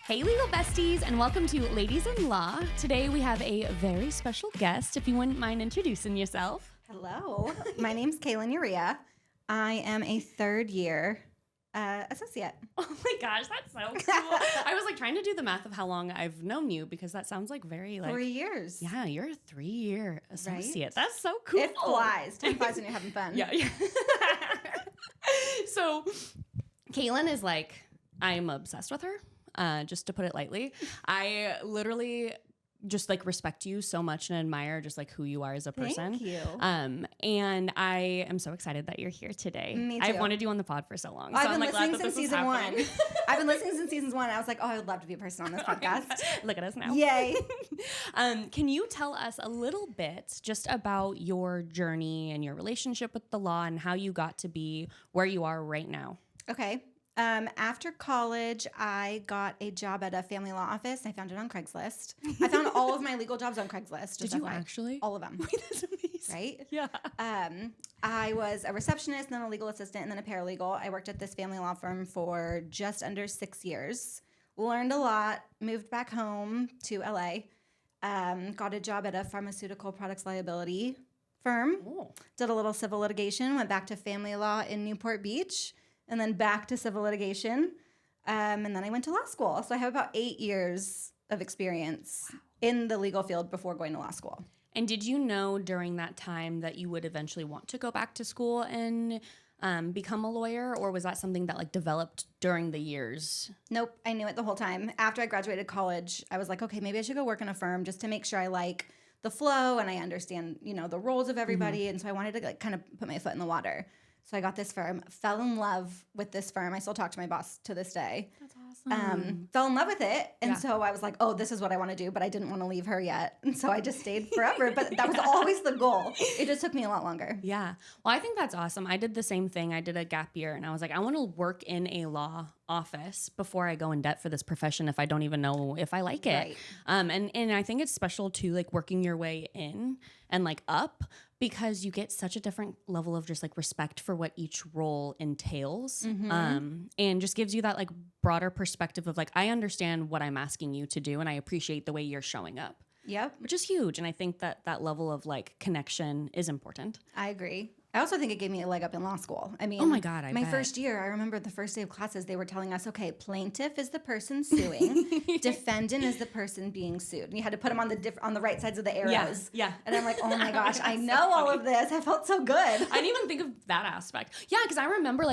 Hey, legal besties, and welcome to Ladies in Law. Today we have a very special guest. If you wouldn't mind introducing yourself. Hello, my name's Kaelyn Urrea. I am a third-year associate. Oh my gosh, that's so cool. I was trying to do the math of how long I've known you because that sounds very 3 years. Yeah, you're a 3-year associate. Right? That's so cool. It flies. Time flies when you're having fun. Yeah. So, Kaelyn is I'm obsessed with her. Just to put it lightly. I literally just respect you so much and admire just who you are as a person. Thank you. And I am so excited that you're here today. Me too. I've wanted you on the pod for so long. So I've been I'm listening glad that since this is season one. happening. I've been listening since season one. I was like, oh, I would love to be a person on this podcast. Look at us now. Yay. Can you tell us a little bit just about your journey and your relationship with the law and how you got to be where you are right now? Okay. After college, I got a job at a family law office. I found it on Craigslist. I found all of my legal jobs on Craigslist. Did you actually? All of them. Wait, that's amazing. Right? Yeah. I was a receptionist, then a legal assistant, and then a paralegal. I worked at this family law firm for just under 6 years. Learned a lot, moved back home to LA, got a job at a pharmaceutical products liability firm, did a little civil litigation, went back to family law in Newport Beach, and then back to civil litigation. And then I went to law school. So I have about 8 years of experience in the legal field before going to law school. And did you know during that time that you would eventually want to go back to school and become a lawyer? Or was that something that developed during the years? Nope, I knew it the whole time. After I graduated college, I was like, okay, maybe I should go work in a firm just to make sure I like the flow and I understand, the roles of everybody. Mm-hmm. And so I wanted to kind of put my foot in the water. So I got this firm, fell in love with this firm. I still talk to my boss to this day. That's awesome. Fell in love with it. And so I was like, oh, this is what I want to do. But I didn't want to leave her yet. And so I just stayed forever. But that was always the goal. It just took me a lot longer. Yeah. Well, I think that's awesome. I did the same thing. I did a gap year. And I was like, I want to work in a law office before I go in debt for this profession if I don't even know if I like it. Right. And I think it's special too, working your way in and up, because you get such a different level of just respect for what each role entails. Mm-hmm. And just gives you that broader perspective of I understand what I'm asking you to do and I appreciate the way you're showing up. Yep. Which is huge. And I think that level of connection is important. I agree. I also think it gave me a leg up in law school. I mean, oh my God, my first year, I remember the first day of classes, they were telling us, okay, plaintiff is the person suing, defendant is the person being sued. And you had to put them on the right sides of the arrows. Yeah. And I'm like, oh my gosh, I know all of this. I felt so good. I didn't even think of that aspect. Yeah, because I remember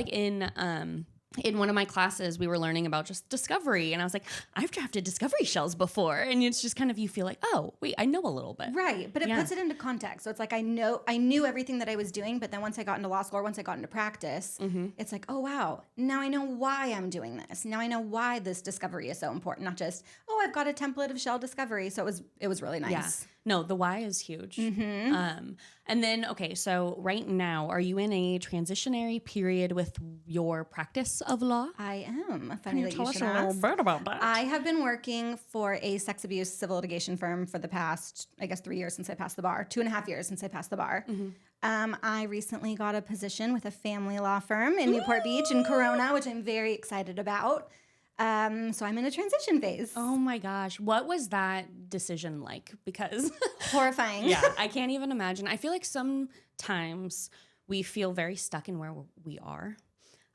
in one of my classes, we were learning about just discovery. And I was like, I've drafted discovery shells before. And it's just kind of, you feel oh, wait, I know a little bit. Right. But it puts it into context. So it's I knew everything that I was doing. But then once I got into law school or once I got into practice, it's oh, wow, now I know why I'm doing this. Now I know why this discovery is so important. Not just, oh, I've got a template of shell discovery. So it was really nice. Yeah. No, the why is huge. Mm-hmm. And then, okay, so right now, are you in a transitionary period with your practice of law? I am. Can you tell us a little bit about that? I have been working for a sex abuse civil litigation firm for the past, 3 years since I passed the bar, 2.5 years since I passed the bar. Mm-hmm. I recently got a position with a family law firm in Newport Beach and Corona, which I'm very excited about. So I'm in a transition phase. Oh my gosh. What was that decision like? Because horrifying. Yeah, I can't even imagine. I feel sometimes we feel very stuck in where we are.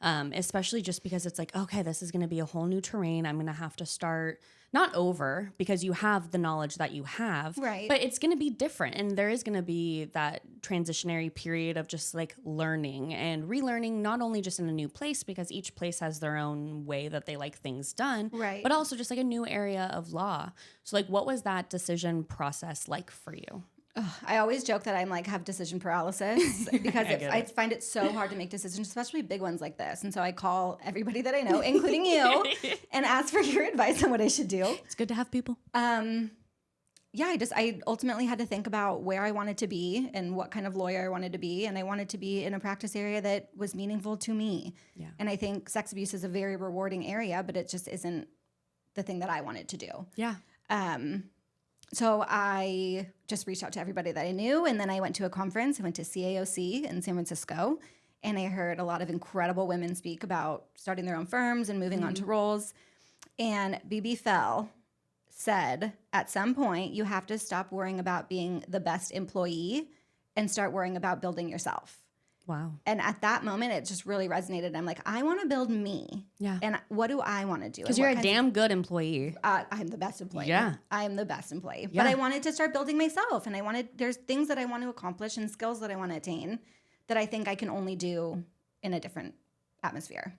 Especially just because it's okay, this is going to be a whole new terrain. I'm going to have to start not over because you have the knowledge that you have, right? But it's going to be different. And there is going to be that transitionary period of just learning and relearning, not only just in a new place, because each place has their own way that they like things done, right? But also just a new area of law. So what was that decision process like for you? I always joke that I'm have decision paralysis because I find it so hard to make decisions, especially big ones like this. And so I call everybody that I know, including you, and ask for your advice on what I should do. It's good to have people. Yeah, I ultimately had to think about where I wanted to be and what kind of lawyer I wanted to be. And I wanted to be in a practice area that was meaningful to me. Yeah. And I think sex abuse is a very rewarding area, but it just isn't the thing that I wanted to do. Yeah. So I just reached out to everybody that I knew, and then I went to a conference. I went to CAOC in San Francisco, and I heard a lot of incredible women speak about starting their own firms and moving on to roles. And BB Fell said, at some point, you have to stop worrying about being the best employee and start worrying about building yourself. Wow. And at that moment, it just really resonated. I'm like, I want to build me. Yeah. And what do I want to do? Because you're a damn good employee. I'm the best employee. Yeah. I am the best employee. Yeah. But I wanted to start building myself. And there's things that I want to accomplish and skills that I want to attain that I think I can only do in a different atmosphere.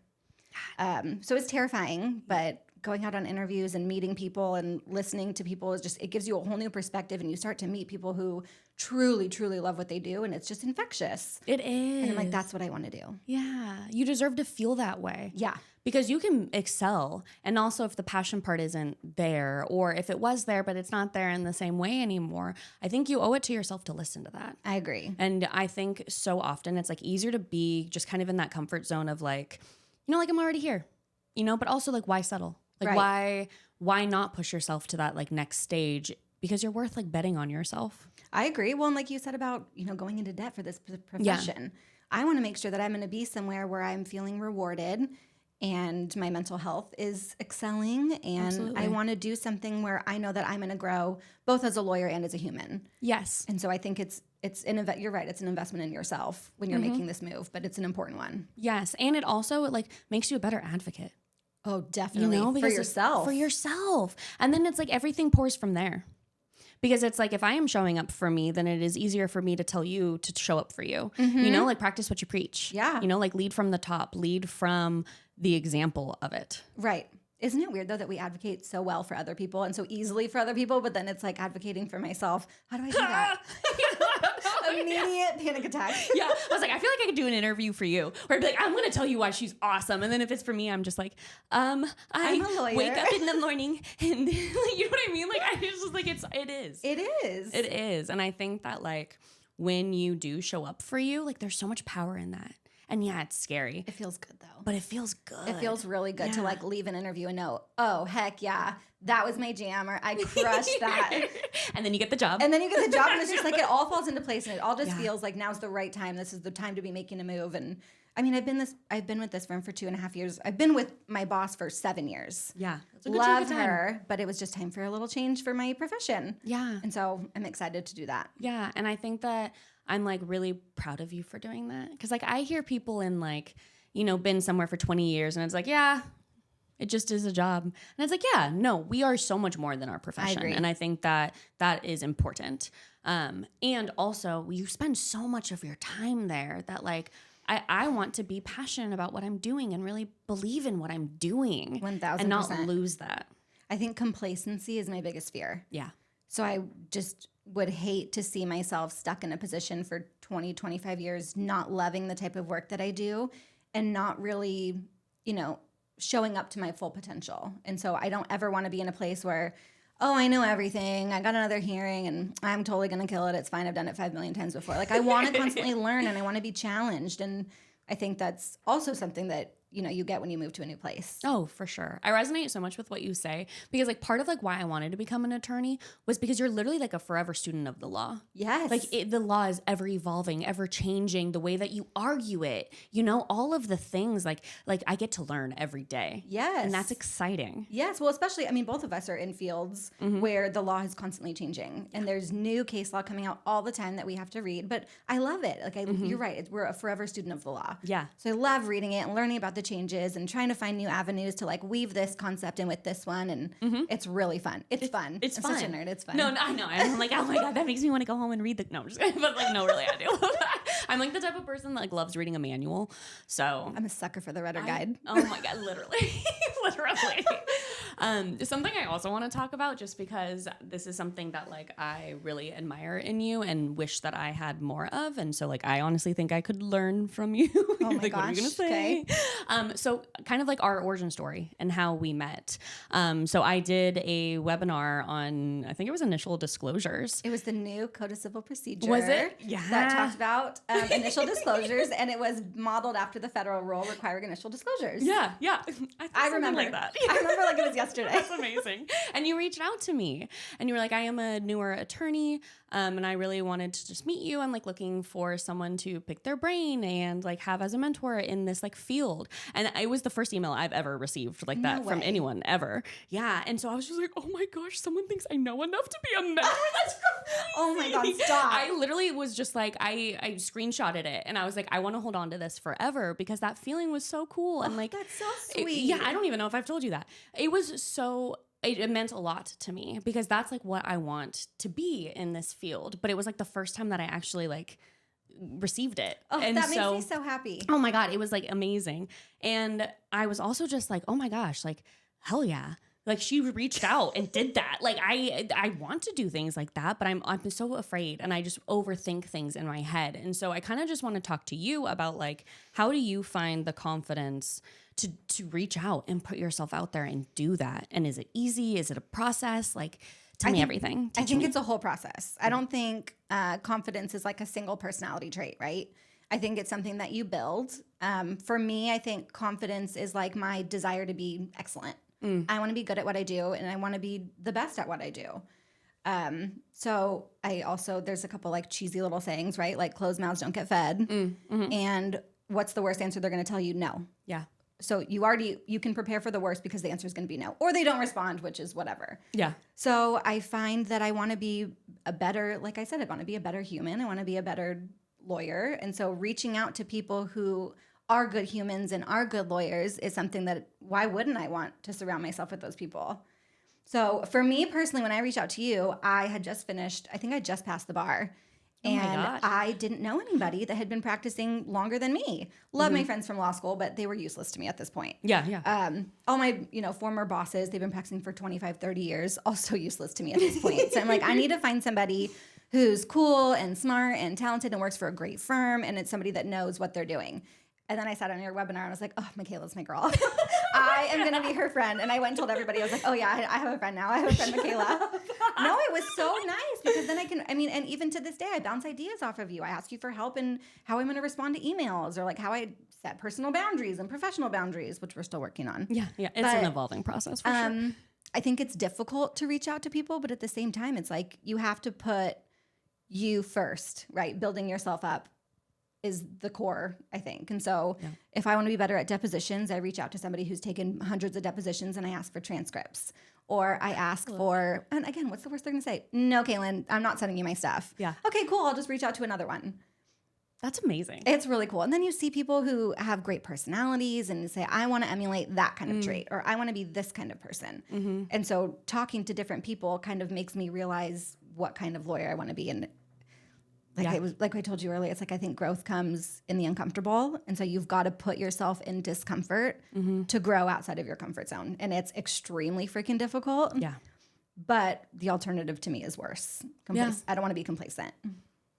So it's terrifying, but going out on interviews and meeting people and listening to people it gives you a whole new perspective, and you start to meet people who truly, truly love what they do, and it's just infectious. It is. And I'm like, that's what I want to do. Yeah. You deserve to feel that way. Yeah. Because you can excel. And also if the passion part isn't there, or if it was there, but it's not there in the same way anymore, I think you owe it to yourself to listen to that. I agree. And I think so often it's like easier to be just kind of in that comfort zone of like, you know, like I'm already here, you know, but also like why settle? Like why not push yourself to that like next stage? Because you're worth like betting on yourself. I agree. Well, and like you said about, going into debt for this profession, I want to make sure that I'm going to be somewhere where I'm feeling rewarded and my mental health is excelling. And Absolutely. I want to do something where I know that I'm going to grow both as a lawyer and as a human. Yes. And so I think you're right. It's an investment in yourself when you're making this move, but it's an important one. Yes. And it also like makes you a better advocate. Oh, definitely. For yourself. For yourself. And then it's like everything pours from there. Because it's like if I am showing up for me, then it is easier for me to tell you to show up for you. You know, like practice what you preach. Yeah. You know, like lead from the top, lead from the example of it. Right. Isn't it weird, though, that we advocate so well for other people and so easily for other people, but then it's like advocating for myself? How do I do that? Immediate panic attack. Yeah. I was like, I feel like I could do an interview for you where I'd be like, I'm going to tell you why she's awesome. And then if it's for me, I'm just like, I'm a lawyer. Wake up in the morning and like, you know what I mean? Like, I just like, it is. It is. It is. And I think that like when you do show up for you, like there's so much power in that. And yeah, it's scary. It feels good, though. But it feels good. It feels really good to like leave an interview and know, oh, heck yeah, that was my jam, or I crushed that. And then you get the job. And then you get the job, and it's just like it all falls into place, and it all just feels like now's the right time. This is the time to be making a move. And I mean, I've been with this firm for 2.5 years. I've been with my boss for 7 years. Yeah. Love her, but it was just time for a little change for my profession. Yeah. And so I'm excited to do that. Yeah. And I think that I'm like really proud of you for doing that. Cause like I hear people in like, you know, been somewhere for 20 years and it's like, yeah, it just is a job. And it's like, yeah, no, we are so much more than our profession. I agree. And I think that that is important. And also you spend so much of your time there that like, I want to be passionate about what I'm doing and really believe in what I'm doing 1,000%. and not lose that. I think complacency is my biggest fear. Yeah. So I just would hate to see myself stuck in a position for 20, 25 years, not loving the type of work that I do and not really, showing up to my full potential. And so I don't ever want to be in a place where, oh, I know everything. I got another hearing and I'm totally going to kill it. It's fine. I've done it 5 million times before. Like I want to constantly learn and I want to be challenged. And I think that's also something that, you get when you move to a new place. Oh, for sure. I resonate so much with what you say because like part of like why I wanted to become an attorney was because you're literally like a forever student of the law. Yes. Like the law is ever evolving, ever changing, the way that you argue it, all of the things like I get to learn every day. Yes. And that's exciting. Yes. Well, especially, both of us are in fields where the law is constantly changing and there's new case law coming out all the time that we have to read, but I love it. Like you're right. We're a forever student of the law. Yeah. So I love reading it and learning about the changes and trying to find new avenues to like weave this concept in with this one. And it's really fun. It's fun. It's I'm fun. such a nerd. It's fun. No, I know. I'm like, oh my God, that makes me want to go home and read no, I'm just kidding. But like, no, really, I do. I'm like the type of person that like loves reading a manual. So I'm a sucker for the Rudder Guide. Oh my God, literally. Something I also want to talk about just because this is something that like I really admire in you and wish that I had more of. And so like I honestly think I could learn from you. Oh my like, gosh. What are you gonna say? Okay. So kind of like our origin story and how we met. So I did a webinar on, I think it was initial disclosures. It was the new Code of Civil Procedure. Was it? Yeah. That talked about initial disclosures, and it was modeled after the federal rule requiring initial disclosures. Yeah. I remember like that. I remember like it was yesterday. yesterday. That's amazing. And you reached out to me and you were like, I am a newer attorney. And I really wanted to just meet you. I'm like looking for someone to pick their brain and like have as a mentor in this like field. And it was the first email I've ever received like that from anyone ever. Yeah. And so I was just like, oh my gosh, someone thinks I know enough to be a mentor. That's crazy. Oh my God, stop. I literally was just like, I screenshotted it and I was like, I want to hold on to this forever because that feeling was so cool. And like, that's so sweet. Yeah. I don't even know if I've told you that. It was so, it meant a lot to me because that's like what I want to be in this field. But it was like the first time that I actually like received it. Oh, and that makes me so happy. Oh my God. It was like amazing. And I was also just like, oh my gosh, like, hell yeah. Like she reached out and did that. Like I want to do things like that, but I'm so afraid and I just overthink things in my head. And so I kind of just want to talk to you about like, how do you find the confidence to reach out and put yourself out there and do that? And is it easy? Is it a process? Like tell me everything. I think it's a whole process. I don't think confidence is like a single personality trait, right? I think it's something that you build. For me, I think confidence is like my desire to be excellent. I want to be good at what I do and I want to be the best at what I do. So I also, there's a couple like cheesy little sayings, right? Like closed mouths don't get fed. And what's the worst answer they're going to tell you? No. Yeah. So you can prepare for the worst because the answer is going to be no, or they don't respond, which is whatever. Yeah. So I find that I want to be a better, like I said, I want to be a better human. I want to be a better lawyer. And so reaching out to people who are good humans and are good lawyers is something that, why wouldn't I want to surround myself with those people? So for me personally, when I reached out to you, I had just finished, I think I just passed the bar. And I didn't know anybody that had been practicing longer than me. Love my friends from law school, but they were useless to me at this point. Yeah, yeah. All my, former bosses, they've been practicing for 25, 30 years, also useless to me at this point. So I'm like, I need to find somebody who's cool and smart and talented and works for a great firm, and it's somebody that knows what they're doing. And then I sat on your webinar and I was like, oh, Mikaela's my girl. I am going to be her friend. And I went and told everybody, I was like, oh yeah, I have a friend now. I have a friend, Mikaela. No, it was so nice because then and even to this day, I bounce ideas off of you. I ask you for help in how I'm going to respond to emails or like how I set personal boundaries and professional boundaries, which we're still working on. Yeah, yeah. It's an evolving process for sure. I think it's difficult to reach out to people, but at the same time, it's like you have to put you first, right? Building yourself up is the core, I think. And so if I want to be better at depositions, I reach out to somebody who's taken hundreds of depositions and I ask for transcripts. Or I ask for, and again, what's the worst they're going to say? No, Kaelyn, I'm not sending you my stuff. Yeah. Okay, cool. I'll just reach out to another one. That's amazing. It's really cool. And then you see people who have great personalities and say, I want to emulate that kind of trait, or I want to be this kind of person. And so talking to different people kind of makes me realize what kind of lawyer I want to be. And like I told you earlier, it's like I think growth comes in the uncomfortable. And so you've got to put yourself in discomfort to grow outside of your comfort zone. And it's extremely freaking difficult. Yeah. But the alternative to me is worse. I don't want to be complacent.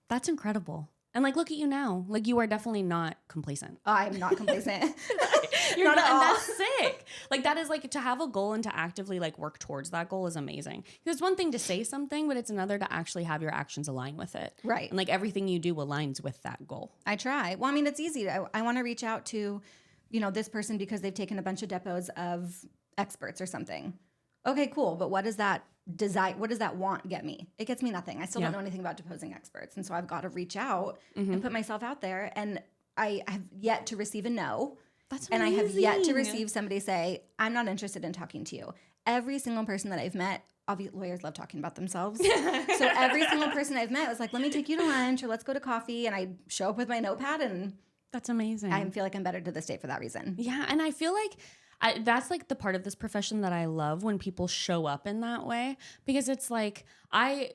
That's incredible. And like, look at you now. Like you are definitely not complacent. I'm not complacent. You're not at all. And that's sick. Like that is like to have a goal and to actively like work towards that goal is amazing. Because it's one thing to say something, but it's another to actually have your actions align with it. Right. And like everything you do aligns with that goal. I try. Well, I mean, it's easy. I want to reach out to, this person because they've taken a bunch of depos of experts or something. Okay, cool. But what does that want get me? It gets me nothing. I still don't know anything about deposing experts. And so I've got to reach out and put myself out there. And I have yet to receive a no. That's amazing. And I have yet to receive somebody say, I'm not interested in talking to you. Every single person that I've met, lawyers love talking about themselves. So every single person I've met was like, let me take you to lunch or let's go to coffee. And I show up with my notepad and that's amazing. I feel like I'm better to this day for that reason. Yeah. And I feel like that's like the part of this profession that I love when people show up in that way, because it's like, I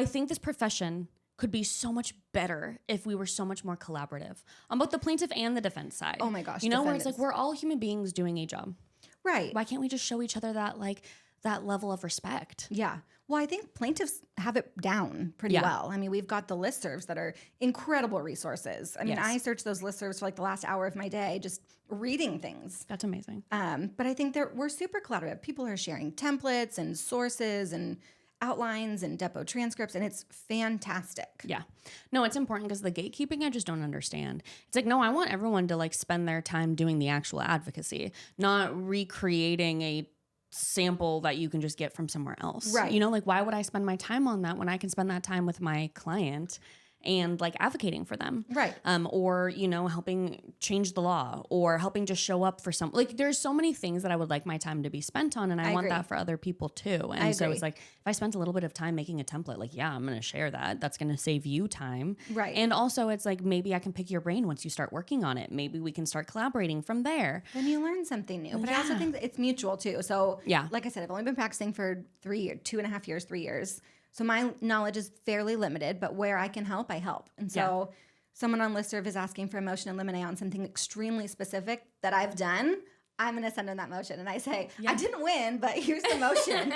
think this profession could be so much better if we were so much more collaborative on both the plaintiff and the defense side. Oh my gosh. Where it's like, we're all human beings doing a job. Right. Why can't we just show each other that level of respect? Yeah. Well, I think plaintiffs have it down pretty well. I mean, we've got the listservs that are incredible resources. I mean, I search those listservs for like the last hour of my day just reading things. That's amazing. But I think we're super collaborative. People are sharing templates and sources and outlines and depot transcripts, and it's fantastic. Yeah. No, it's important because the gatekeeping, I just don't understand. It's like, no, I want everyone to like spend their time doing the actual advocacy, not recreating a sample that you can just get from somewhere else. Right. You know, like why would I spend my time on that when I can spend that time with my client and like advocating for them? Right. Or, you know, helping change the law or helping just show up for some, like there's so many things that I would like my time to be spent on. And I want agree. that for other people too. And so it's like, if I spent a little bit of time making a template, like, yeah, I'm going to share that. That's going to save you time. Right. And also it's like, maybe I can pick your brain once you start working on it. Maybe we can start collaborating from there. Then you learn something new. But I also think that it's mutual too. So like I said, I've only been practicing for 2.5 years, 3 years. So my knowledge is fairly limited, but where I can help, I help. And so someone on listserv is asking for a motion in limine on something extremely specific that I've done. I'm going to send them that motion. And I say, I didn't win, but here's the motion.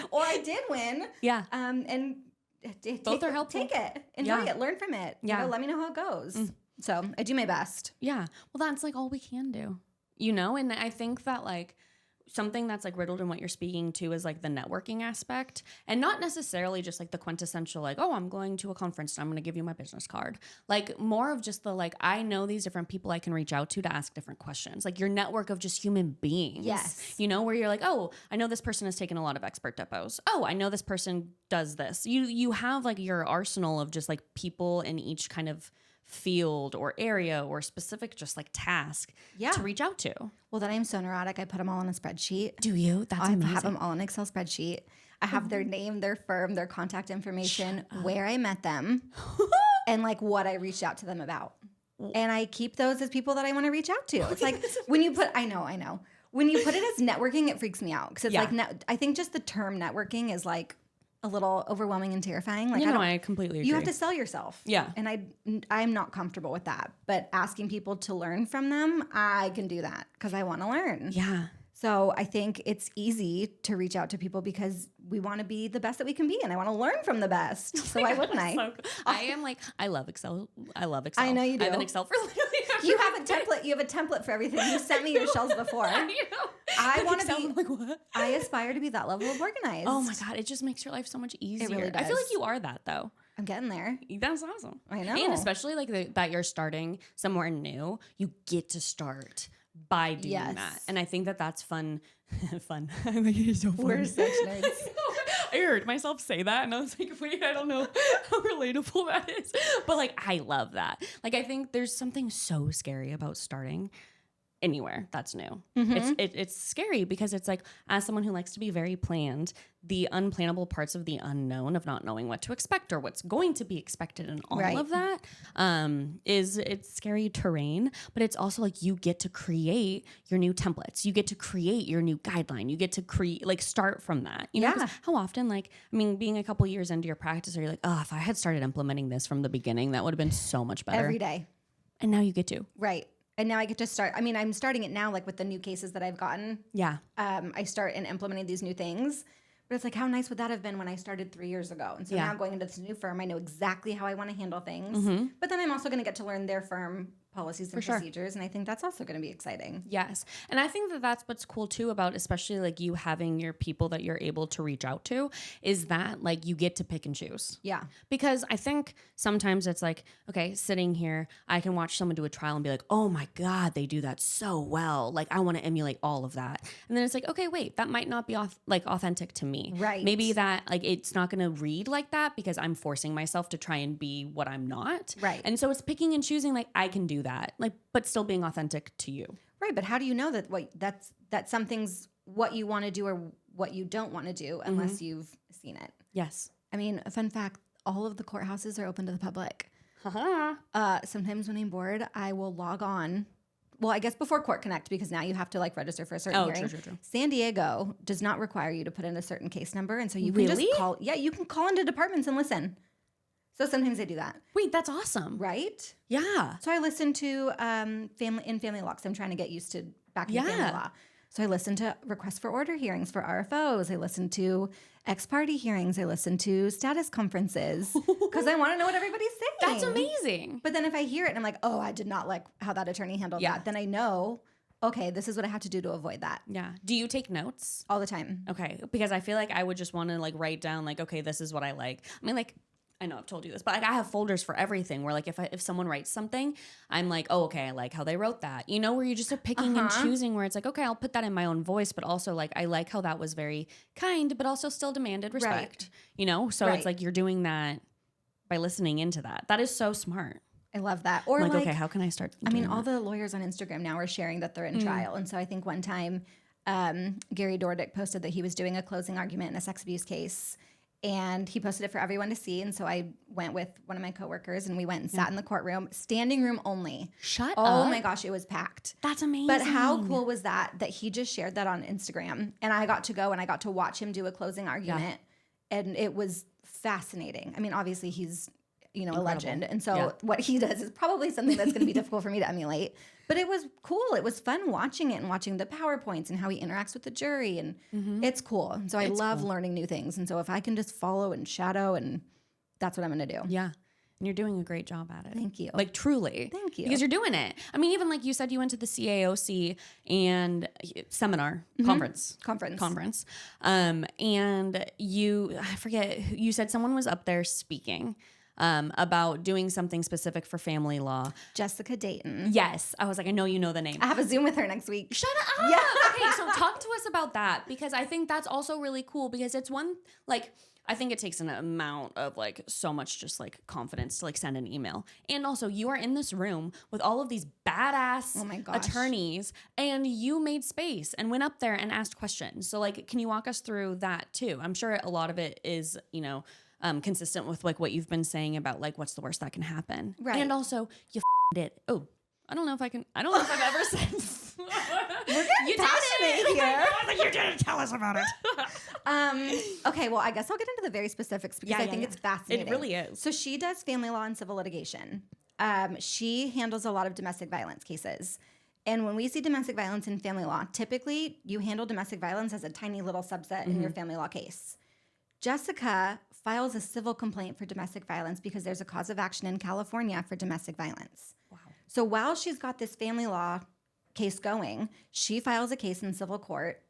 Or I did win. Yeah. And both are helpful. Take it. Enjoy it. Learn from it. Yeah. You know, let me know how it goes. So I do my best. Yeah. Well, that's like all we can do, you know? And I think that like something that's like riddled in what you're speaking to is like the networking aspect, and not necessarily just like the quintessential, like, oh, I'm going to a conference and I'm going to give you my business card. Like more of just the, like, I know these different people I can reach out to ask different questions, like your network of just human beings. Yes. You know, where you're like, oh, I know this person has taken a lot of expert depots. Oh, I know this person does this. You have like your arsenal of just like people in each kind of field or area or specific just like task to reach out to. Well, then I'm so neurotic. I put them all on a spreadsheet. Do you? That's I amazing. have them all in an Excel spreadsheet. I have their name, their firm, their contact information, where I met them, and like what I reached out to them about. And I keep those as people that I want to reach out to. It's like when you put, I know. When you put it as networking, it freaks me out. Because it's like, I think just the term networking is like a little overwhelming and terrifying. Like, I completely agree. You have to sell yourself. Yeah. And I'm not comfortable with that. But asking people to learn from them, I can do that because I want to learn. Yeah. So I think it's easy to reach out to people because we want to be the best that we can be, and I want to learn from the best. So why wouldn't I? I am like, I love Excel. I love Excel. I know you do. I have an Excel for literally You have a template. You have a template for everything. You sent me your shells before. I want to be. I'm like, what? I aspire to be that level of organized. Oh my God, it just makes your life so much easier. It really does. I feel like you are that though. I'm getting there. That's awesome. I know. And especially like that you're starting somewhere new, you get to start by doing that. And I think that that's fun. Fun. I think it is so fun. We're such nerds. I heard myself say that and I was like, wait, I don't know how relatable that is. But like, I love that. Like, I think there's something so scary about starting anywhere that's new. It's scary because it's like, as someone who likes to be very planned, the unplannable parts of the unknown of not knowing what to expect or what's going to be expected and all of that it's scary terrain. But it's also like you get to create your new templates, you get to create your new guideline, you get to create, like, start from that, you know. 'Cause how often, like, I mean, being a couple years into your practice, are you like, oh, if I had started implementing this from the beginning, that would have been so much better Every day. And now you get to And now I get to start. I mean, I'm starting it now, like with the new cases that I've gotten. I start in implementing these new things. But it's like, how nice would that have been when I started 3 years ago? And so now going into this new firm, I know exactly how I want to handle things. But then I'm also going to get to learn their firm policies and procedures. And I think that's also going to be exciting. Yes. And I think that that's what's cool too about, especially like you having your people that you're able to reach out to, is that like you get to pick and choose. Yeah. Because I think sometimes it's like, okay, sitting here, I can watch someone do a trial and be like, oh my God, they do that so well. Like, I want to emulate all of that. And then it's like, okay, wait, that might not be authentic to me. Right. Maybe that like it's not going to read like that because I'm forcing myself to try and be what I'm not. Right. And so it's picking and choosing, like, I can do that, like, but still being authentic to you. Right. But how do you know that that something's what you want to do or what you don't want to do unless you've seen it? Yes. I mean, a fun fact, all of the courthouses are open to the public. Sometimes when I'm bored, I will log on. Well, I guess before Court Connect, because now you have to like register for a certain hearing. True. San Diego does not require you to put in a certain case number. And so you can just call. Yeah, you can call into departments and listen. So sometimes they do that. Wait, that's awesome. Right? Yeah. So I listen to family law because I'm trying to get used to back in family law. So I listen to requests for order hearings for RFOs. I listen to ex-party hearings. I listen to status conferences because I want to know what everybody's saying. That's amazing. But then if I hear it and I'm like, oh, I did not like how that attorney handled that, then I know, okay, this is what I have to do to avoid that. Yeah. Do you take notes? All the time. Okay. Because I feel like I would just want to like write down like, okay, this is what I like. I mean, like, I know I've told you this, but like I have folders for everything where like if someone writes something, I'm like, oh, okay, I like how they wrote that. You know, where you just are picking and choosing where it's like, okay, I'll put that in my own voice, but also like I like how that was very kind, but also still demanded respect. You know? So it's like you're doing that by listening into that. That is so smart. I love that. Or like okay, how can I start? I mean, all the lawyers on Instagram now are sharing that they're in trial. And so I think one time Gary Dordick posted that he was doing a closing argument in a sex abuse case. And he posted it for everyone to see. And so I went with one of my coworkers and we went and sat in the courtroom, standing room only. Shut up. Oh my gosh, it was packed. That's amazing. But how cool was that he just shared that on Instagram. And I got to go and I got to watch him do a closing argument. And it was fascinating. I mean, obviously he's, you know, incredible. A legend. And so what he does is probably something that's going to be difficult for me to emulate. But it was cool. It was fun watching it and watching the PowerPoints and how he interacts with the jury. And it's cool. And so I love learning new things. And so if I can just follow and shadow, and that's what I'm going to do. Yeah. And you're doing a great job at it. Thank you. Like truly. Thank you. Because you're doing it. I mean, even like you said, you went to the CAOC and seminar, conference. And I forget, you said someone was up there speaking about doing something specific for family law. Jessica Dayton. Yes. I was like, I know you know the name. I have a Zoom with her next week. Shut up. Yeah. Okay, so talk to us about that, because I think that's also really cool, because it's one, like, I think it takes an amount of like so much just like confidence to like send an email. And also you are in this room with all of these badass attorneys, and you made space and went up there and asked questions. So like, can you walk us through that too? I'm sure a lot of it is, you know, consistent with like what you've been saying about like what's the worst that can happen. Right. And also you did. Oh, I don't know if I've ever said. You passionate here. You didn't tell us about it. Okay, well, I guess I'll get into the very specifics because I think it's fascinating. It really is. So she does family law and civil litigation. She handles a lot of domestic violence cases. And when we see domestic violence in family law, typically you handle domestic violence as a tiny little subset in your family law case. Jessica files a civil complaint for domestic violence because there's a cause of action in California for domestic violence. Wow. So while she's got this family law case going, she files a case in civil court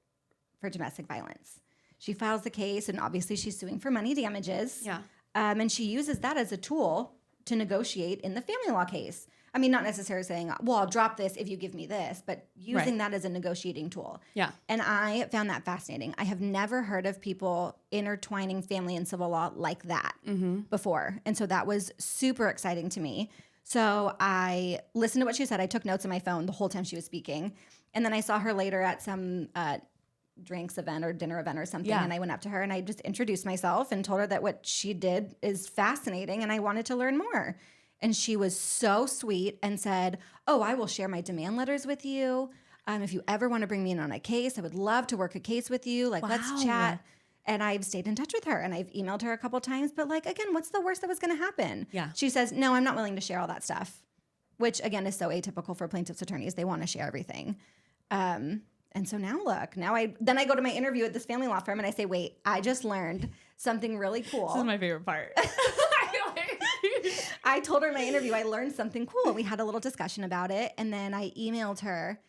for domestic violence. She files the case, and obviously she's suing for money damages. Yeah. And she uses that as a tool to negotiate in the family law case. I mean, not necessarily saying, well, I'll drop this if you give me this, but using that as a negotiating tool. Yeah. And I found that fascinating. I have never heard of people intertwining family and civil law like that before. And so that was super exciting to me. So I listened to what she said. I took notes on my phone the whole time she was speaking. And then I saw her later at some drinks event or dinner event or something. Yeah. And I went up to her and I just introduced myself and told her that what she did is fascinating and I wanted to learn more. And she was so sweet and said, oh, I will share my demand letters with you. If you ever want to bring me in on a case, I would love to work a case with you. Like, let's chat. And I've stayed in touch with her and I've emailed her a couple times. But like, again, what's the worst that was going to happen? Yeah. She says, no, I'm not willing to share all that stuff, which again is so atypical for plaintiffs' attorneys. They want to share everything. And so now look, I go to my interview at this family law firm and I say, wait, I just learned something really cool. This is my favorite part. I told her in my interview, I learned something cool. And we had a little discussion about it. And then I emailed her.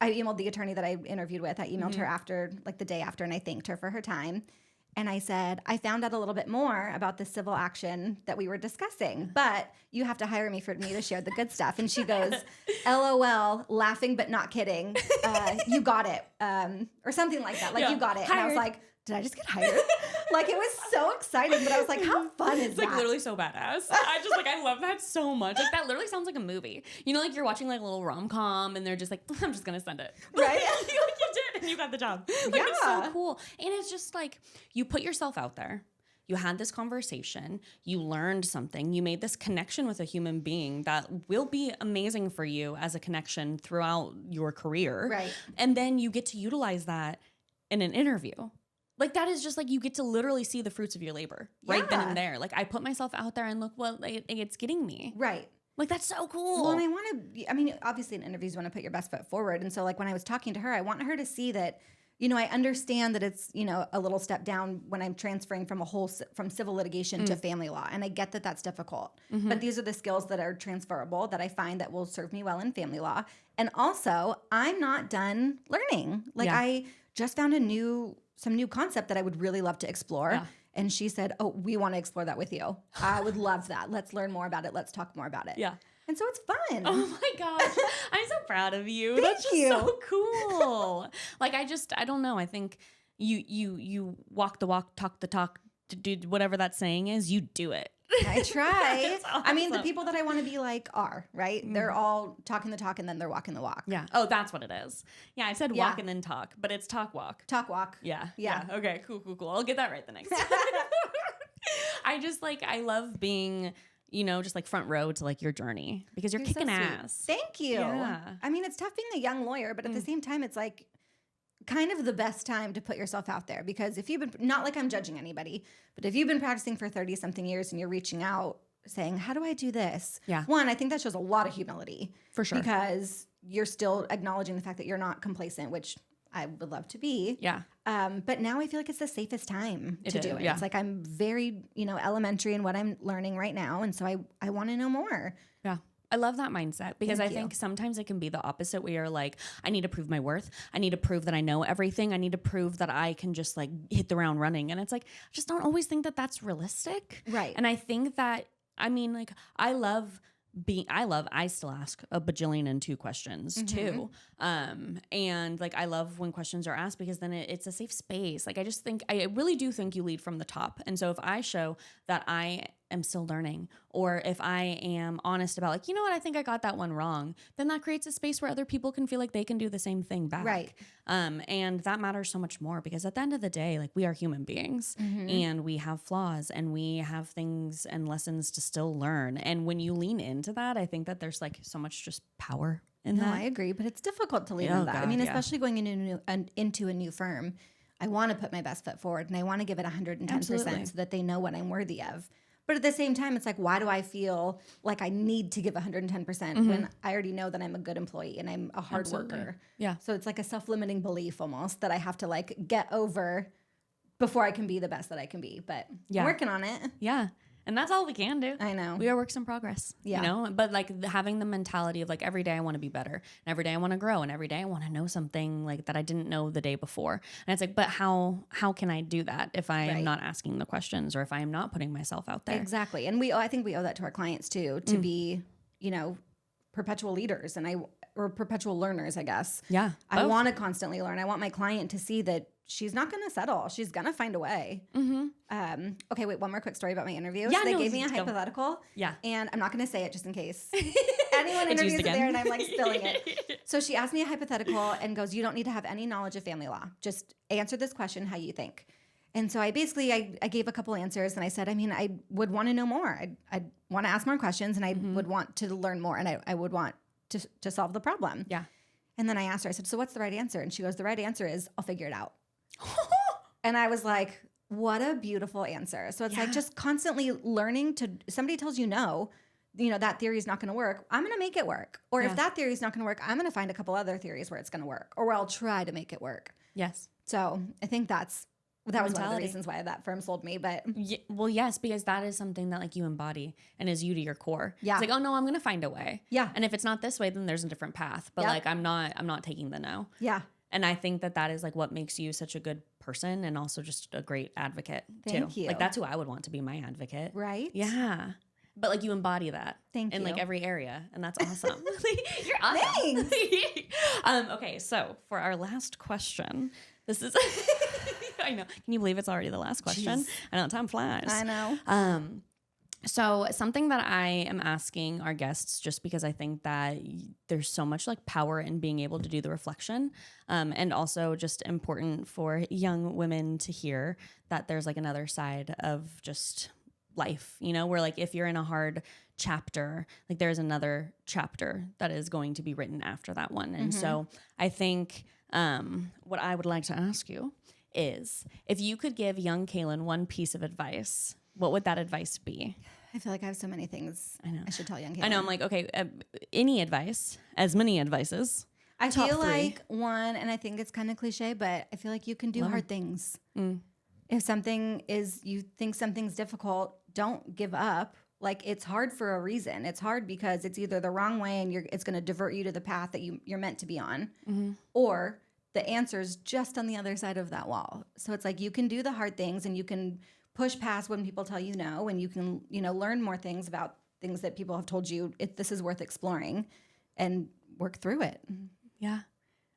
I emailed the attorney that I interviewed with. I emailed her after, like the day after, and I thanked her for her time. And I said, I found out a little bit more about the civil action that we were discussing, but you have to hire me for me to share the good stuff. And she goes, LOL, laughing but not kidding. You got it. Or something like that. Like, you got it. Hired. And I was like, did I just get hired? Like, it was so exciting, but I was like, how fun is it's that? Like literally so badass. I love that so much. Like that literally sounds like a movie. You know, like you're watching like a little rom-com and they're just like, I'm just going to send it. Right? you did and you got the job. Like, it's so cool. And it's just like, you put yourself out there. You had this conversation. You learned something. You made this connection with a human being that will be amazing for you as a connection throughout your career. Right. And then you get to utilize that in an interview. Like, that is just, like, you get to literally see the fruits of your labor right then and there. Like, I put myself out there and look what it's getting me. Right. Like, that's so cool. Well, and I mean, obviously in interviews you want to put your best foot forward. And so, like, when I was talking to her, I want her to see that, you know, I understand that it's, you know, a little step down when I'm transferring from from civil litigation to family law. And I get that that's difficult. But these are the skills that are transferable that I find that will serve me well in family law. And also, I'm not done learning. Like, I just found some new concept that I would really love to explore. Yeah. And she said, oh, we want to explore that with you. I would love that. Let's learn more about it. Let's talk more about it. Yeah. And so it's fun. Oh my gosh. I'm so proud of you. Thank That's just you. so cool. Like, I don't know. I think you walk the walk, talk the talk, to do whatever that saying is, you do it. I try. That's awesome. I mean, the people that I want to be like are, right? They're all talking the talk and then they're walking the walk. Yeah. Oh, that's what it is. Yeah, I said Yeah. walk and then talk, but it's talk walk. Talk walk. Yeah. Yeah. Okay, cool. I'll get that right the next time. I love being, just like front row to like your journey because you're You're so kicking sweet. ass. Thank you. Yeah. I mean, it's tough being a young lawyer, but at the same time, it's like kind of the best time to put yourself out there because if you've been, not like I'm judging anybody, but if you've been practicing for 30 something years and you're reaching out saying, how do I do this? Yeah. One, I think that shows a lot of humility. For sure. Because you're still acknowledging the fact that you're not complacent, which I would love to be. Yeah. But now I feel like it's the safest time to do it. Yeah. It's like I'm very, elementary in what I'm learning right now. And so I want to know more. Yeah. I love that mindset because Thank I you. think sometimes it can be the opposite where you're like, I need to prove my worth. I need to prove that I know everything. I need to prove that I can just like hit the ground running. And it's like, I just don't always think that that's realistic. Right. And I think that, I still ask a bajillion and two questions too. And like, I love when questions are asked because then it's a safe space. Like, I really do think you lead from the top. And so if I show that I am still learning, or if I am honest about like, you know what, I think I got that one wrong, then that creates a space where other people can feel like they can do the same thing back. Right. And that matters so much more because at the end of the day, like we are human beings and we have flaws and we have things and lessons to still learn. And when you lean into that, I think that there's like so much just power in No, that. I agree, but it's difficult to lean Oh, into that. I God, mean, yeah. especially going into a new firm, I want to put my best foot forward and I want to give it 110% Absolutely. so that they know what I'm worthy of. But at the same time, it's like, why do I feel like I need to give 110% when I already know that I'm a good employee and I'm a hard Absolutely. worker? Yeah. So it's like a self-limiting belief almost that I have to like get over before I can be the best that I can be. But Yeah. I'm working on it. Yeah. And that's all we can do. I know. We are works in progress. Yeah. But like having the mentality of like every day I want to be better and every day I want to grow and every day I want to know something like that I didn't know the day before. And it's like, but how can I do that if I am Right. not asking the questions or if I am not putting myself out there? Exactly. And I think we owe that to our clients too, to be, perpetual leaders or perpetual learners, I guess. Yeah. I both. want to constantly learn. I want my client to see that she's not going to settle. She's going to find a way. Okay, wait, one more quick story about my interview. Yeah, So they no, gave me a let's go. hypothetical. Yeah. And I'm not going to say it just in case anyone It's interviews used it again. there and I'm like spilling it. So she asked me a hypothetical and goes, you don't need to have any knowledge of family law. Just answer this question how you think. And so I gave a couple answers and I said, I would want to know more. I'd want to ask more questions and I would want to learn more and I would want to solve the problem. Yeah. And then I asked her, I said, so what's the right answer? And she goes, the right answer is I'll figure it out. And I was like, what a beautiful answer. So it's like just constantly learning somebody tells you no, that theory is not going to work. I'm going to make it work. Or if that theory is not going to work, I'm going to find a couple other theories where it's going to work or where I'll try to make it work. Yes. So I think that was one of the Mentality. reasons why that firm sold me. But Well, yes, because that is something that like you embody and is you to your core. Yeah. It's like, oh no, I'm going to find a way. Yeah. And if it's not this way, then there's a different path. But Yep. like, I'm not taking the no. yeah, And I think that is like what makes you such a good person and also just a great advocate Thank too. you. Like that's who I would want to be my advocate. right? Yeah. But like you embody that Thank in like you. every area. And that's awesome. You're awesome. Okay. So for our last question, this is, I know. Can you believe it's already the last question? Jeez. I know time flies. I know. So something that I am asking our guests, just because I think that there's so much like power in being able to do the reflection, and also just important for young women to hear that there's like another side of just life, where like if you're in a hard chapter, like there's another chapter that is going to be written after that one. And so I think what I would like to ask you is if you could give young Kaelyn one piece of advice, what would that advice be? I feel like I have so many things I should tell young kids. I know. I'm like, okay, any advice, as many advices. I Top feel three. like one, and I think it's kind of cliche, but I feel like you can do hard things. If you think something's difficult, don't give up. Like it's hard for a reason. It's hard because it's either the wrong way and it's going to divert you to the path that you're meant to be on, or the answer's just on the other side of that wall. So it's like you can do the hard things and you can push past when people tell you no, and you can, learn more things about things that people have told you if this is worth exploring and work through it. Yeah.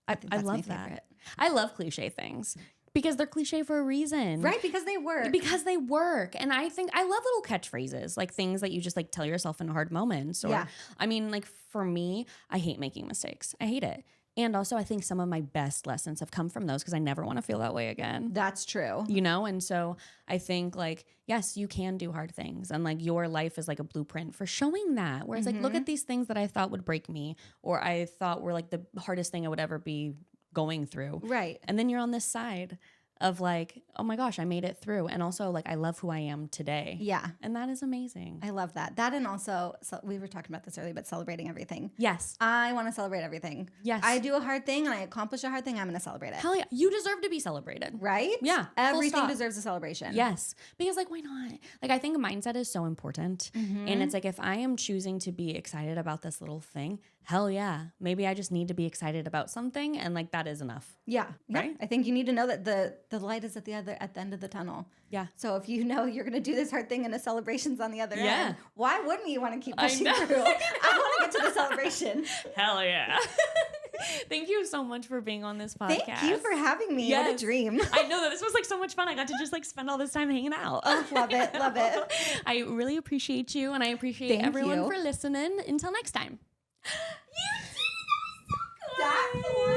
I think that's love my that. favorite. I love cliche things because they're cliche for a reason. Right, because they work. Because they work. And I think I love little catchphrases, like things that you just like tell yourself in hard moments. Or, I mean, like for me, I hate making mistakes. I hate it. And also I think some of my best lessons have come from those because I never want to feel that way again. That's true. And so I think like, yes, you can do hard things. And like your life is like a blueprint for showing that. Where it's like, look at these things that I thought would break me or I thought were like the hardest thing I would ever be going through. Right. And then you're on this side of like, oh my gosh, I made it through. And also like, I love who I am today. Yeah. And that is amazing. I love that. That and also, so we were talking about this earlier, but celebrating everything. Yes. I want to celebrate everything. Yes. I do a hard thing and I accomplish a hard thing, I'm going to celebrate it. Hell yeah. You deserve to be celebrated. Right? Yeah. Everything deserves a celebration. Yes. Because like, why not? Like, I think mindset is so important. And it's like, if I am choosing to be excited about this little thing, hell yeah. Maybe I just need to be excited about something. And like, that is enough. Yeah. Right? I think you need to know that the light is at the end of the tunnel. Yeah. So if you know you're going to do this hard thing and a celebration's on the other Yeah. end, why wouldn't you want to keep pushing know. through? I want to get to the celebration. Hell yeah. Thank you so much for being on this podcast. Thank you for having me. What a dream. I know that this was like so much fun. I got to just like spend all this time hanging out. Oh, love it. Love it. I really appreciate you and I appreciate Thank everyone you. for listening. Until next time. That's